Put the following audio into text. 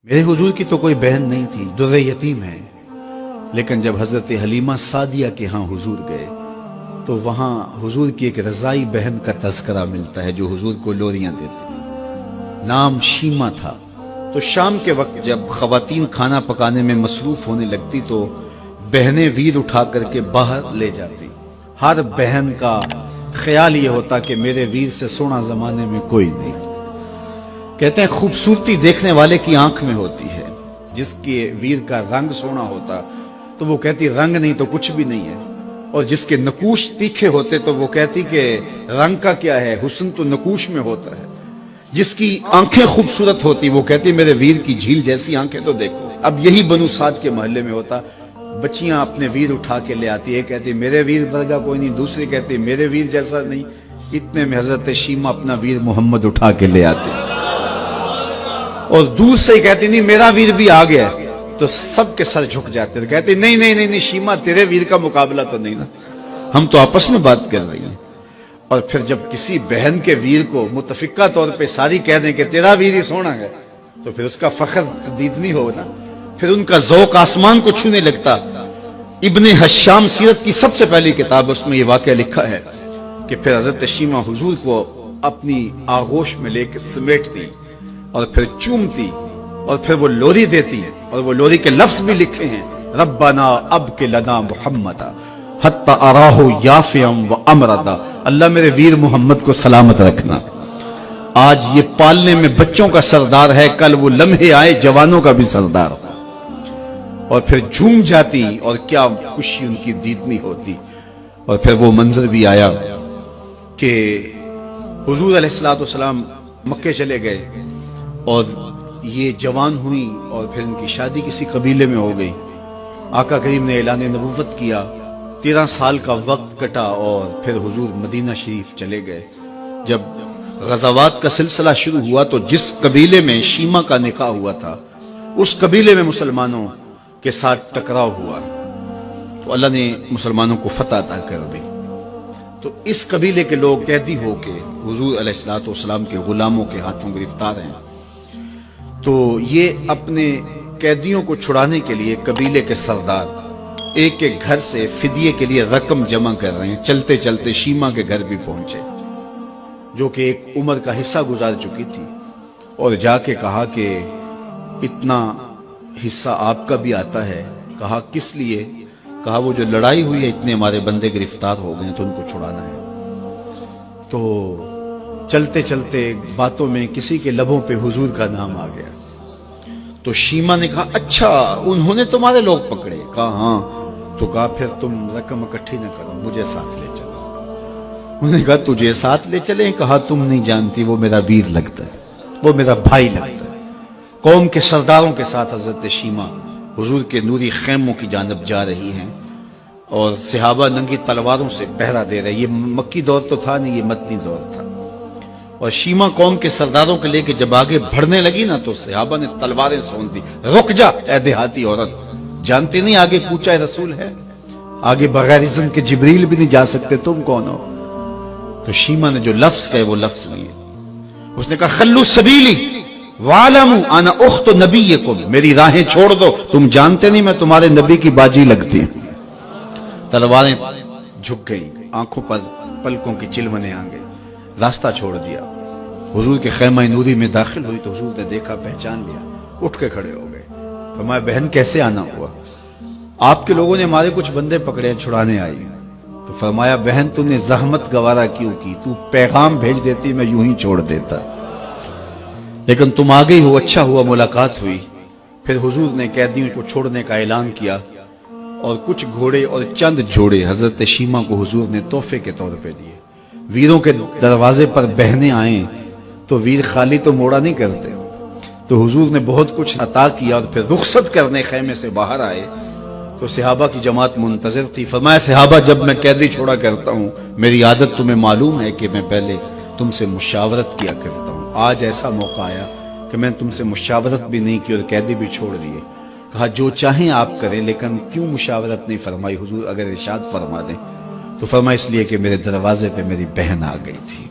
मेरे हुजूर की तो कोई बहन नहीं थी, दुर्र यतीम है। लेकिन जब हजरत हलीमा सादिया के यहाँ हुजूर गए तो वहाँ हुजूर की एक रजाई बहन का तज़किरा मिलता है जो हुजूर को लोरियां देती थी। नाम शीमा था। तो शाम के वक्त जब खवातीन खाना पकाने में मसरूफ होने लगती तो बहनें वीर उठा करके बाहर ले जाती। हर बहन का ख्याल ये होता कि मेरे वीर से सोना जमाने में कोई नहीं। कहते हैं खूबसूरती देखने वाले की आंख में होती है। जिसके वीर का रंग सोना होता तो वो कहती रंग नहीं तो कुछ भी नहीं है, और जिसके नकूश तीखे होते तो वो कहती कि रंग का क्या है, हुस्न तो नकूश में होता है। जिसकी आंखें खूबसूरत होती वो कहती मेरे वीर की झील जैसी आंखें तो देखो। अब यही बनु साद के मोहल्ले में होता। बच्चियां अपने वीर उठा के ले आती, एक कहती मेरे वीर वर्गा कोई नहीं, दूसरी कहती मेरे वीर जैसा नहीं। इतने में हजरत शीमा अपना वीर मोहम्मद उठा के ले आती और दूर से ही कहती नहीं मेरा वीर भी आ गया। तो सबके सर झुक जाते, कहते नहीं नहीं नहीं नहीं शीमा तेरे वीर का मुकाबला तो नहीं ना, हम तो आपस में बात कर रही हैं। और फिर जब किसी बहन के वीर को मुतफिका तौर पे सारी कह दें कि तेरा वीर ही सोना है तो फिर उसका फख्र तदीद नहीं होगा। फिर उनका ज़ौक़ आसमान को छूने लगता। इब्ने हश्शाम सीरत की सबसे पहली किताब, उसमें यह वाक़या लिखा है कि फिर हजरत शीमा हुजूर को अपनी आगोश में लेकर समेटती और फिर चूमती और फिर वो लोरी देती है। और वो लोरी के लफ्ज भी लिखे हैं, रब्बना अब के लना मुहम्मदा हत्ता अराहु याफियम व अमरदा। अल्लाह मेरे वीर मोहम्मद को सलामत रखना। आज ये पालने में बच्चों का सरदार है, कल वो लम्हे आए जवानों का भी सरदार। और फिर झूम जाती और क्या खुशी उनकी दीदनी होती। और फिर वो मंजर भी आया कि हुजूर अलैहिस्सलातु वस्सलाम मक्के चले गए और ये जवान हुई और फिर इनकी शादी किसी कबीले में हो गई। आका करीम ने ऐलान नबुव्वत किया, 13 साल का वक्त कटा और फिर हुजूर मदीना शरीफ चले गए। जब गज़ावात का सिलसिला शुरू हुआ तो जिस कबीले में शीमा का निकाह हुआ था उस कबीले में मुसलमानों के साथ टकराव हुआ तो अल्लाह ने मुसलमानों को फतह अता कर दी। तो इस कबीले के लोग कैदी होके हुजूर अलैहिस्सलातु वस्सलाम के गुलामों के हाथों गिरफ्तार हैं। तो ये अपने कैदियों को छुड़ाने के लिए कबीले के सरदार एक एक घर से फिदिये के लिए रकम जमा कर रहे हैं। चलते चलते शीमा के घर भी पहुंचे जो कि एक उम्र का हिस्सा गुजार चुकी थी और जाके कहा कि इतना हिस्सा आपका भी आता है। कहा किस लिए? कहा वो जो लड़ाई हुई है इतने हमारे बंदे गिरफ्तार हो गए तो उनको छुड़ाना है। तो चलते चलते बातों में किसी के लबों पे हुजूर का नाम आ गया। तो शीमा ने कहा अच्छा उन्होंने तुम्हारे लोग पकड़े? कहा हाँ। तो कहा फिर तुम रकम इकट्ठी न करो, मुझे साथ ले चलो। उन्होंने कहा तुझे साथ ले चले? कहा तुम नहीं जानती वो मेरा वीर लगता है, वो मेरा भाई लगता है। कौम के सरदारों के साथ हजरत शीमा हुजूर के नूरी खैमों की जानब जा रही हैं और सहाबा नंगी तलवारों से पहरा दे रहे। ये मक्की दौर तो था नहीं, ये मदनी दौर था। और शीमा कौम के सरदारों के लेके जब आगे बढ़ने लगी ना तो सहाबा ने तलवारें सोच दी। रुक जा ऐ देहाती औरत, जानती नहीं आगे कूचा रसूल है, आगे बगैर इज़्न के जिब्रील भी नहीं जा सकते, तुम कौन हो? तो शीमा ने जो लफ्ज कहे वो लफ्ज नहीं है। उसने कहा खल्लू सबीली वालमू आना उख्त नबीयकुम, मेरी राहें छोड़ दो, तुम जानते नहीं मैं तुम्हारे नबी की बाजी लगती हूं। तलवारें झुक गई, आंखों पर पलकों की चिलमने आ गई, रास्ता छोड़ दिया। हुजूर के खैमा नूरी में दाखिल हुई तो हुजूर ने देखा, पहचान लिया, उठ के खड़े हो गए। फरमाया बहन कैसे आना हुआ? आपके लोगों ने हमारे कुछ बंदे पकड़े, छुड़ाने आई। तो फरमाया बहन तूने जहमत गवारा क्यों की? तू पैगाम भेज देती मैं यूं ही छोड़ देता, लेकिन तुम आ गई हो, अच्छा हुआ मुलाकात हुई। फिर हुजूर ने कैदियों को छोड़ने का ऐलान किया और कुछ घोड़े और चंद जोड़े हजरत शीमा को हुजूर ने तोहफे के तौर पे दिए। वीरों के दरवाजे पर बहनें आए तो वीर खाली तो मोड़ा नहीं करते। तो हुजूर ने बहुत कुछ अता किया और फिर रुखसत करने खैमे से बाहर आए तो सहाबा की जमात मुंतजिर थी। फरमाया सहाबा जब मैं कैदी छोड़ा करता हूँ मेरी आदत तुम्हें मालूम है कि मैं पहले तुमसे मुशावरत किया करता हूँ। आज ऐसा मौका आया कि मैं तुमसे मुशावरत भी नहीं की और कैदी भी छोड़ दिए। कहा जो चाहें आप करें, लेकिन क्यों मुशावरत नहीं फरमाई? हुजूर अगर इरशाद फरमा दें। तो फरमा इसलिए कि मेरे दरवाजे पे मेरी बहन आ गई थी।